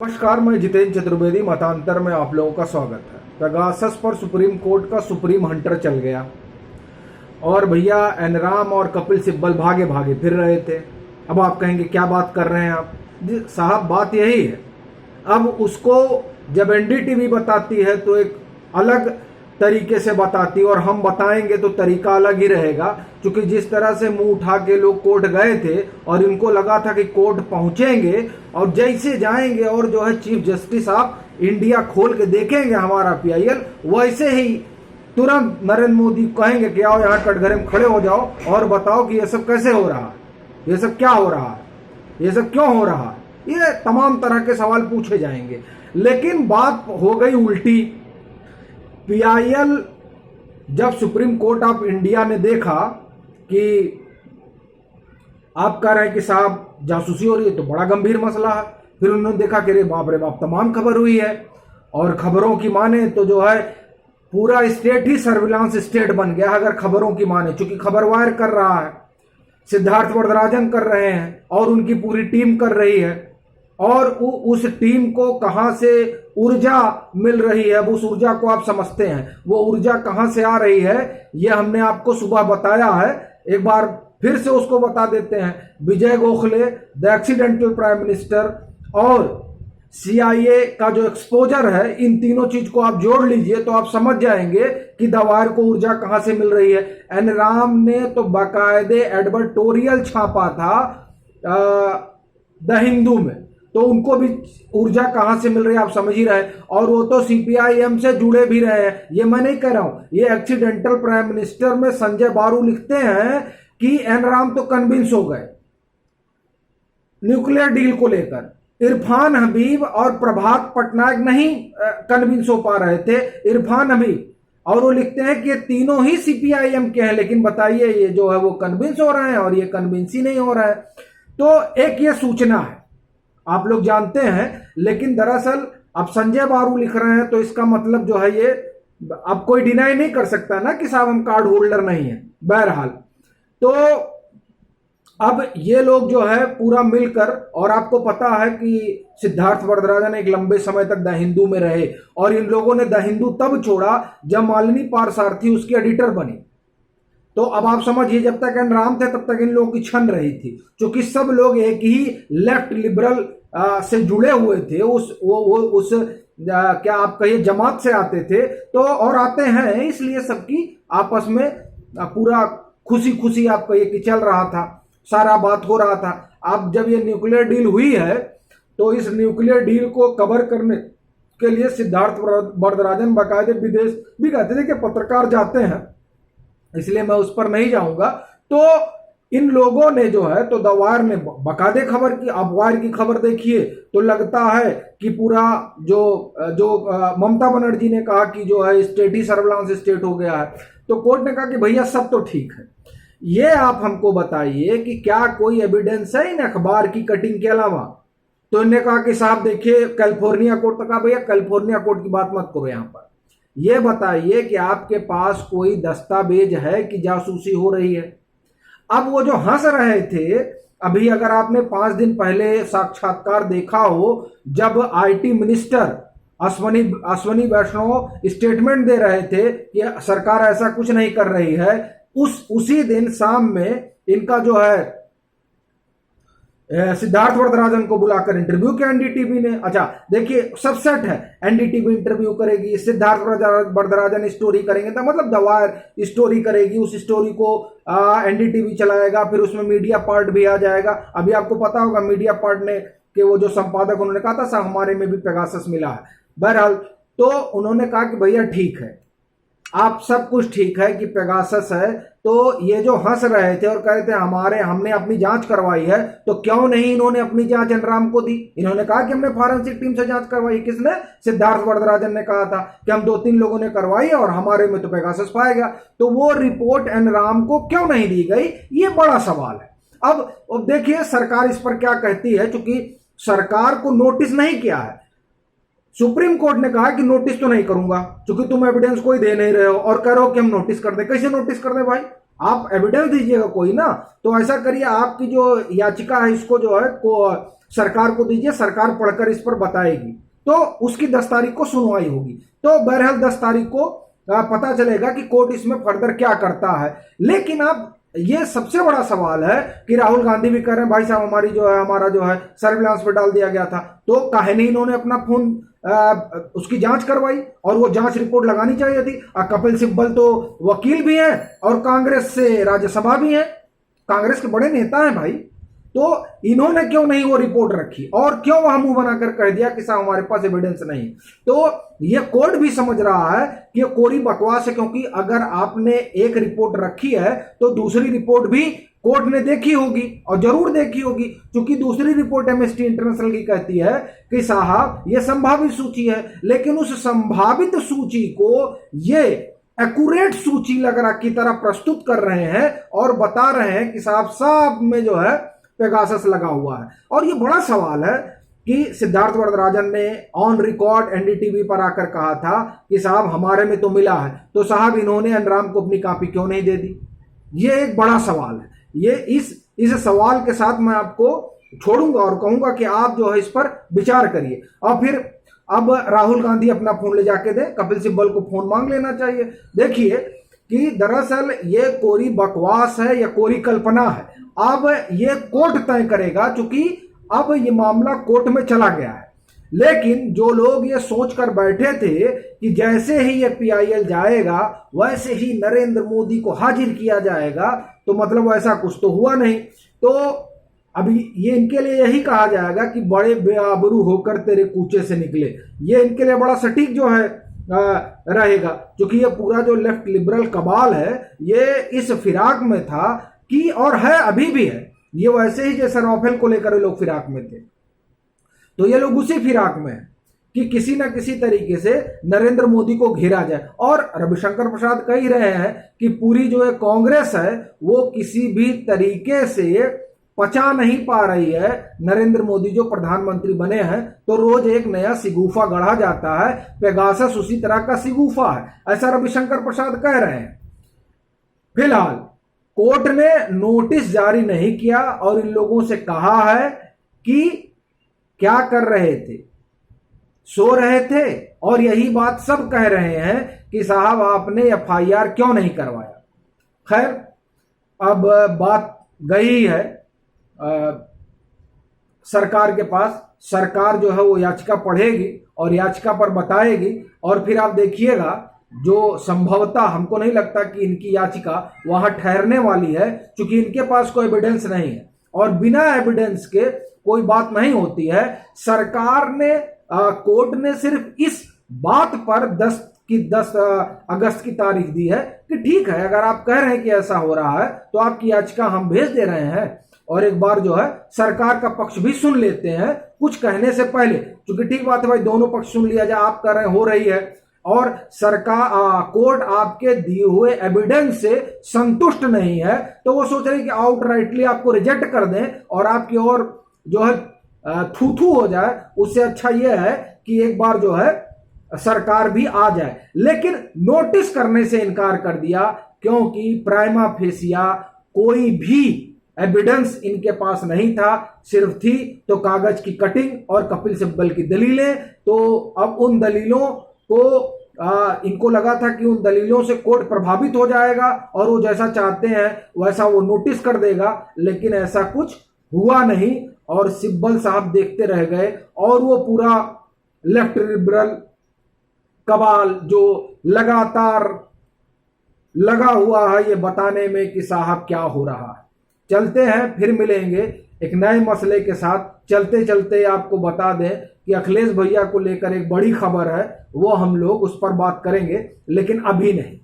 नमस्कार, मैं जितेंद्र चतुर्वेदी। मतांतर में आप लोगों का स्वागत है। पेगासस पर सुप्रीम कोर्ट का सुप्रीम हंटर चल गया और भैया एनराम और कपिल सिब्बल भागे भागे फिर रहे थे। अब आप कहेंगे क्या बात कर रहे हैं आप जी? साहब, बात यही है। अब उसको जब एनडीटीवी बताती है तो एक अलग तरीके से बताती है और हम बताएंगे तो तरीका अलग ही रहेगा, क्योंकि जिस तरह से मुंह उठा के लोग कोर्ट गए थे और इनको लगा था कि कोर्ट पहुंचेंगे और जैसे जाएंगे और जो है चीफ जस्टिस आप इंडिया खोल के देखेंगे हमारा पीआईएल, वैसे ही तुरंत नरेंद्र मोदी कहेंगे कि आओ यहाँ कटघरे में खड़े हो जाओ और बताओ कि ये सब कैसे हो रहा है, ये सब क्या हो रहा है, ये सब क्यों हो रहा है। ये तमाम तरह के सवाल पूछे जाएंगे। लेकिन बात हो गई उल्टी। पीआईएल जब सुप्रीम कोर्ट ऑफ इंडिया ने देखा कि आप कह रहे हैं कि साहब जासूसी हो रही है तो बड़ा गंभीर मसला है, फिर उन्होंने देखा कि रे बाप तमाम खबर हुई है और खबरों की माने तो जो है पूरा स्टेट ही सर्विलांस स्टेट बन गया अगर खबरों की माने, चूंकि खबर वायर कर रहा है, सिद्धार्थ वरदराजन कर रहे हैं और उनकी पूरी टीम कर रही है। और उस टीम को कहां से ऊर्जा मिल रही है, उस ऊर्जा को आप समझते हैं, वो ऊर्जा कहां से आ रही है, ये हमने आपको सुबह बताया है। एक बार फिर से उसको बता देते हैं। Vijay Gokhale, the accidental prime minister और सीआईए का जो एक्सपोजर है, इन तीनों चीज को आप जोड़ लीजिए तो आप समझ जाएंगे कि दवार को ऊर्जा कहां से मिल रही है। एनराम ने तो बाकायदे एडवर्टोरियल छापा था द हिंदू में, तो उनको भी ऊर्जा कहां से मिल रही है आप समझ ही रहे। और वो तो सीपीआईएम से जुड़े भी रहे हैं, ये मैं नहीं कह रहा हूं। ये एक्सीडेंटल प्राइम मिनिस्टर में संजय बारू लिखते हैं कि एनराम तो कन्विंस हो गए न्यूक्लियर डील को लेकर, इरफान हबीब और प्रभात पटनायक नहीं कन्विंस हो पा रहे थे, इरफान हबीब। और वो लिखते हैं कि ये तीनों ही सीपीआईएम के हैं, लेकिन बताइए ये जो है वो कन्विंस हो रहे हैं और ये कन्विंस ही नहीं हो रहा है। तो एक ये सूचना है, आप लोग जानते हैं। लेकिन दरअसल अब संजय बारू लिख रहे हैं तो इसका मतलब जो है ये अब कोई डिनाई नहीं कर सकता ना कि साहब हम कार्ड होल्डर नहीं है। बहरहाल तो अब ये लोग जो है पूरा मिलकर, और आपको पता है कि सिद्धार्थ वरदराजन एक लंबे समय तक द हिंदू में रहे और इन लोगों ने द हिंदू तब छोड़ा जब मालिनी पारसारथी उसकी एडिटर बनी। तो अब आप समझिए जब तक एनराम थे तब तक इन लोगों की छन रही थी, क्योंकि सब लोग एक ही लेफ्ट लिबरल से जुड़े हुए थे, उस क्या आप कहिए जमात से आते थे तो, और आते हैं, इसलिए सबकी आपस में पूरा खुशी खुशी आप कहिए कि चल रहा था, सारा बात हो रहा था। अब जब ये न्यूक्लियर डील हुई है तो इस न्यूक्लियर डील को कवर करने के लिए सिद्धार्थ वरदराजन बाकायदे विदेश भी गए थे। देखिए पत्रकार जाते हैं, इसलिए मैं उस पर नहीं जाऊंगा। तो इन लोगों ने जो है तो द वायर ने बकायदे खबर की। अब वायर की खबर देखिए तो लगता है कि पूरा जो ममता बनर्जी ने कहा कि जो है स्टेट ही सर्विलांस स्टेट हो गया है, तो कोर्ट ने कहा कि भैया सब तो ठीक है, ये आप हमको बताइए कि क्या कोई एविडेंस है इन अखबार की कटिंग के अलावा। तो इन्होंने कहा कि साहब देखिए कैलिफोर्निया कोर्ट, तक भैया कैलिफोर्निया कोर्ट की बात मत करो यहां पर, यह बताइए कि आपके पास कोई दस्तावेज है कि जासूसी हो रही है। अब वो जो हंस रहे थे, अभी अगर आपने 5 दिन पहले साक्षात्कार देखा हो जब IT minister Ashwini Vaishnaw statement दे रहे थे कि सरकार ऐसा कुछ नहीं कर रही है, उसी दिन शाम में इनका जो है सिद्धार्थ वरदराजन को बुलाकर इंटरव्यू किया एनडीटीवी ने। अच्छा देखिए सब सेट है, एनडीटीवी इंटरव्यू करेगी, सिद्धार्थ वरदराजन स्टोरी करेंगे, तो मतलब द वायर स्टोरी करेगी, उस स्टोरी को एनडीटीवी चलाएगा, फिर उसमें मीडिया पार्ट भी आ जाएगा। अभी आपको पता होगा मीडिया पार्ट ने कि वो जो संपादक उन्होंने कहा था साहब हमारे में भी पेगासस मिला है। बहरहाल तो उन्होंने कहा कि भैया ठीक है, आप सब कुछ ठीक है कि पेगासस है, तो ये जो हंस रहे थे और कह रहे थे हमने अपनी जांच करवाई है, तो क्यों नहीं इन्होंने अपनी जांच एनराम को दी। इन्होंने कहा कि हमने फॉरेंसिक टीम से जांच करवाई। किसने? सिद्धार्थ वरदराजन ने कहा था कि हम 2-3 लोगों ने करवाई और हमारे में तो पेगासस पाया गया। तो वो रिपोर्ट एनराम को क्यों नहीं दी गई, ये बड़ा सवाल है। अब देखिए सरकार इस पर क्या कहती है, चूंकि सरकार को नोटिस नहीं किया है, सुप्रीम कोर्ट ने कहा कि नोटिस तो नहीं करूंगा, क्योंकि तुम एविडेंस कोई दे नहीं रहे हो और कह रहे हो कि हम नोटिस कर दें। कैसे नोटिस कर दें भाई? आप एविडेंस दीजिएगा कोई ना। तो ऐसा करिए, आपकी जो याचिका है इसको जो है सरकार को दीजिए, सरकार पढ़कर इस पर बताएगी, तो उसकी 10 तारीख को सुनवाई होगी। तो बहरहाल 10 तारीख को पता चलेगा कि कोर्ट इसमें फर्दर क्या करता है। लेकिन अब ये सबसे बड़ा सवाल है कि राहुल गांधी भी कह रहे हैं भाई साहब हमारी जो है, हमारा जो है सर्विलांस पे डाल दिया गया था, तो काहे नहीं इन्होंने अपना फोन उसकी जांच करवाई और वो जांच रिपोर्ट लगानी चाहिए थी। कपिल सिब्बल तो वकील भी हैं और कांग्रेस से राज्यसभा भी हैं, कांग्रेस के बड़े नेता हैं भाई, तो इन्होंने क्यों नहीं वो रिपोर्ट रखी और क्यों वहां मुंह बनाकर कह दिया कि साहब हमारे पास एविडेंस नहीं। तो ये कोर्ट भी समझ रहा है कि ये कोरी बकवास है, क्योंकि अगर आपने एक रिपोर्ट रखी है तो दूसरी रिपोर्ट भी कोर्ट ने देखी होगी और जरूर देखी होगी, क्योंकि दूसरी रिपोर्ट एमनेस्टी इंटरनेशनल की कहती है कि साहब ये संभावित सूची है, लेकिन उस संभावित सूची को ये एक्यूरेट सूची लगा की तरह प्रस्तुत कर रहे हैं और बता रहे हैं कि साहब साहब में जो है पेगासस लगा हुआ है। और ये बड़ा सवाल है कि सिद्धार्थ वरदराजन ने ऑन रिकॉर्ड एनडीटीवी पर आकर कहा था कि साहब हमारे में तो मिला है, तो साहब इन्होंने अनराम को अपनी कॉपी क्यों नहीं दे दी। ये एक बड़ा सवाल है। ये इस सवाल के साथ मैं आपको छोड़ूंगा और कहूंगा कि आप जो है इस पर विचार करिए। और फिर अब राहुल गांधी अपना फोन ले जाके दे, कपिल सिब्बल को फोन मांग लेना चाहिए। देखिए कि दरअसल ये कोरी बकवास है या कोरी कल्पना है, अब ये कोर्ट तय करेगा, क्योंकि अब ये मामला कोर्ट में चला गया है। लेकिन जो लोग ये सोच कर बैठे थे कि जैसे ही ये पीआईएल जाएगा वैसे ही नरेंद्र मोदी को हाजिर किया जाएगा, तो मतलब वैसा कुछ तो हुआ नहीं। तो अभी ये इनके लिए यही कहा जाएगा कि बड़े बेआबरू होकर तेरे कूचे से निकले, ये इनके लिए बड़ा सटीक जो है रहेगा, क्योंकि ये पूरा जो लेफ्ट लिबरल कबाल है ये इस फिराक में था कि, और है अभी भी है, ये वैसे ही जैसे राफेल को लेकर लोग फिराक में थे, तो ये लोग उसी फिराक में है कि किसी ना किसी तरीके से नरेंद्र मोदी को घेरा जाए। और रविशंकर प्रसाद कह ही रहे हैं कि पूरी जो है कांग्रेस है वो किसी भी तरीके से पचा नहीं पा रही है नरेंद्र मोदी जो प्रधानमंत्री बने हैं, तो रोज एक नया सिगूफा गढ़ा जाता है, पेगासस उसी तरह का सिगूफा है, ऐसा रविशंकर प्रसाद कह रहे हैं। फिलहाल कोर्ट ने नोटिस जारी नहीं किया और इन लोगों से कहा है कि क्या कर रहे थे, सो रहे थे, और यही बात सब कह रहे हैं कि साहब आपने एफआईआर क्यों नहीं करवाया। खैर अब बात गई है सरकार के पास, सरकार जो है वो याचिका पढ़ेगी और याचिका पर बताएगी, और फिर आप देखिएगा जो संभवतः हमको नहीं लगता कि इनकी याचिका वहां ठहरने वाली है, क्योंकि इनके पास कोई एविडेंस नहीं है और बिना एविडेंस के कोई बात नहीं होती है। सरकार ने कोर्ट ने सिर्फ इस बात पर 10 अगस्त की तारीख दी है कि ठीक है, अगर आप कह रहे हैं कि ऐसा हो रहा है तो आपकी याचिका हम भेज दे रहे हैं और एक बार जो है सरकार का पक्ष भी सुन लेते हैं कुछ कहने से पहले, क्योंकि ठीक बात है भाई दोनों पक्ष सुन लिया जाए, आप कह रहे हैं हो रही है और सरकार कोर्ट आपके दिए हुए एविडेंस से संतुष्ट नहीं है, तो वो सोच रहे हैं कि आउटराइटली आपको रिजेक्ट कर दें और आपकी और जो है थू थू हो जाए। उससे अच्छा यह है कि एक बार जो है सरकार भी आ जाए, लेकिन नोटिस करने से इनकार कर दिया, क्योंकि प्राइमा फेसिया कोई भी एविडेंस इनके पास नहीं था, सिर्फ थी तो कागज की कटिंग और कपिल सिब्बल की दलीलें। तो अब उन दलीलों को इनको लगा था कि उन दलीलों से कोर्ट प्रभावित हो जाएगा और वो जैसा चाहते हैं वैसा वो नोटिस कर देगा, लेकिन ऐसा कुछ हुआ नहीं और सिब्बल साहब देखते रह गए और वो पूरा लेफ्ट लिबरल कबाल जो लगातार लगा हुआ है ये बताने में कि साहब क्या हो रहा है। चलते हैं, फिर मिलेंगे एक नए मसले के साथ। चलते चलते आपको बता दें कि अखिलेश भैया को लेकर एक बड़ी खबर है, वो हम लोग उस पर बात करेंगे, लेकिन अभी नहीं।